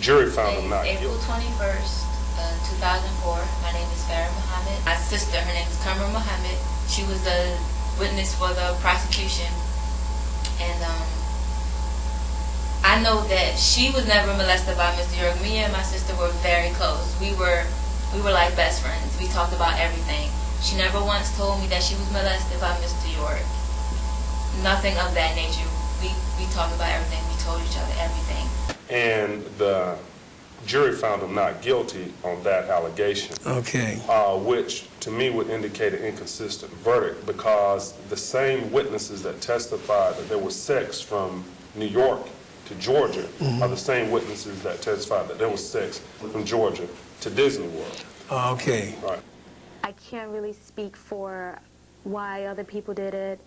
jury found him not April guilty. 21st, 2004. My name is Farah Muhammad. My sister, her name is Kamar Muhammad. She was the witness for the prosecution. And I know that she was never molested by Mr. York. Me and my sister were very close. We were like best friends. We talked about everything. She never once told me that she was molested by Mr. York. Nothing of that nature. We talked about everything. We told each other everything. And the jury found him not guilty on that allegation. Okay. Which to me would indicate an inconsistent verdict, because the same witnesses that testified that there was sex from New York to Georgia are the same witnesses that testified that there was sex from Georgia to Disney World. Okay. Right. I can't really speak for why other people did it.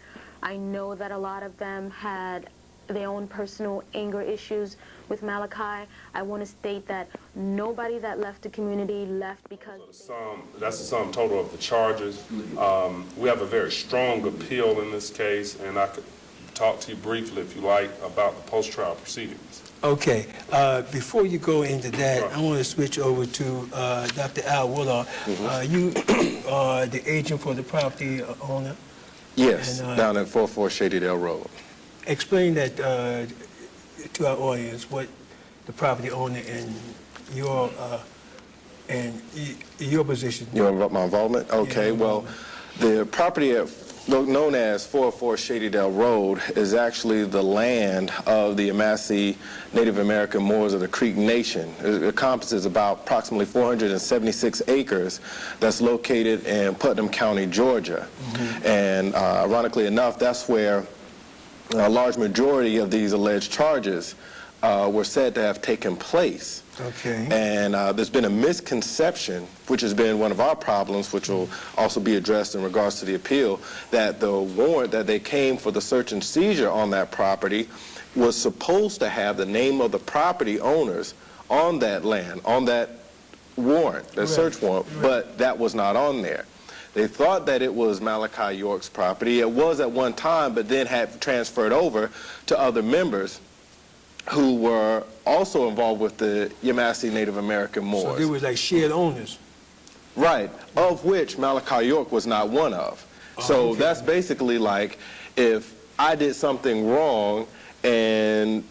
I know that a lot of them had their own personal anger issues with Malachi. I want to state that nobody that left the community left because... That's the sum total of the charges. We have a very strong appeal in this case, and I could talk to you briefly, if you like, about the post-trial proceedings. Okay. Before you go into that, Right. I want to switch over to Dr. Al Woodall. You are the agent for the property owner? Yes, And, down at 44 Shadydale Road. Explain that to our audience, what the property owner and your position. My involvement? Okay, Yeah, well, the property known as 404 Shadydale Road is actually the land of the Yamassee Native American Moors of the Creek Nation. It encompasses about approximately 476 acres that's located in Putnam County, Georgia. And ironically enough, that's where a large majority of these alleged charges were said to have taken place. Okay. And there's been a misconception, which has been one of our problems, which will also be addressed in regards to the appeal, that the warrant that they came for the search and seizure on that property was supposed to have the name of the property owners on that land, on that warrant, the search warrant, but that was not on there. They thought that it was Malachi York's property. It was at one time, but then had transferred over to other members who were also involved with the Yamassee Native American Moors. So they were like shared owners? Right, of which Malachi York was not one of. So okay. That's basically like if I did something wrong and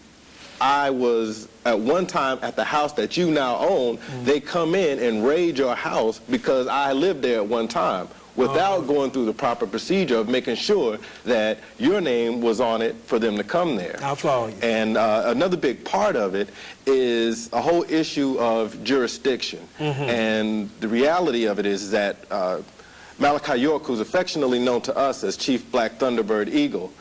I was at one time at the house that you now own, they come in and raid your house because I lived there at one time, without going through the proper procedure of making sure that your name was on it for them to come there. I'll follow you. And another big part of it is a whole issue of jurisdiction. And the reality of it is that Malachi York, who's affectionately known to us as Chief Black Thunderbird Eagle,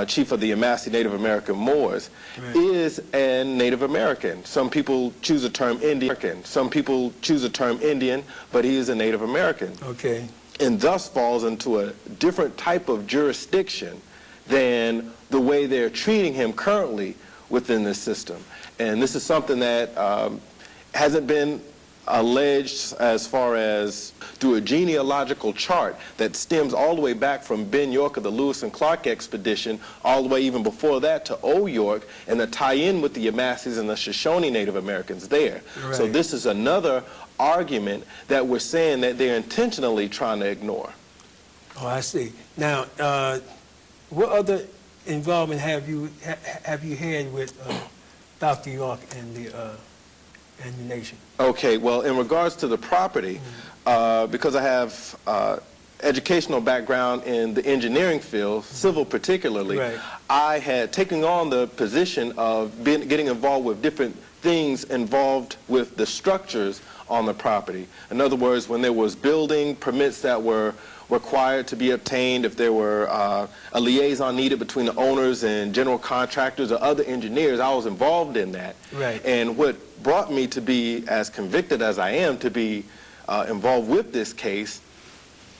chief of the Yamassee Native American Moors, is a Native American. Some people choose the term Indian. Some people choose the term Indian, but he is a Native American. Okay. And thus falls into a different type of jurisdiction than the way they're treating him currently within this system. And this is something that hasn't been alleged as far as through a genealogical chart that stems all the way back from Ben York of the Lewis and Clark expedition, all the way even before that to O York, and the tie-in with the Yamassees and the Shoshone Native Americans there. Right. So this is another argument that we're saying that they're intentionally trying to ignore. Oh, I see. Now, what other involvement have you had with Dr. York and the nation? Okay, well, in regards to the property, because I have educational background in the engineering field, civil particularly, I had taken on the position of getting involved with different things involved with the structures on the property. In other words, when there was building permits that were required to be obtained, if there were a liaison needed between the owners and general contractors or other engineers, I was involved in that. Right. And what brought me to be as convicted as I am to be involved with this case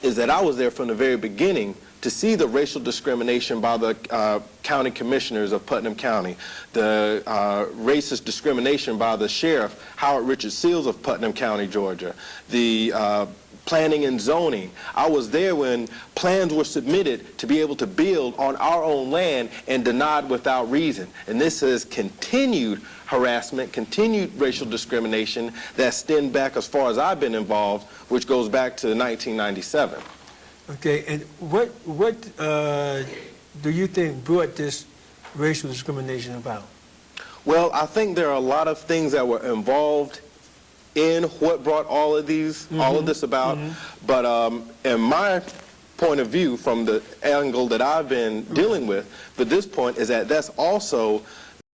is that I was there from the very beginning to see the racial discrimination by the county commissioners of Putnam County, the racist discrimination by the sheriff, Howard Richard Seals of Putnam County, Georgia, the planning and zoning. I was there when plans were submitted to be able to build on our own land and denied without reason. And this is continued harassment, continued racial discrimination that stemmed back as far as I've been involved, which goes back to 1997. Okay, and what do you think brought this racial discrimination about? Well, I think there are a lot of things that were involved in what brought all of this about. But in my point of view, from the angle that I've been dealing with, but this point is that that's also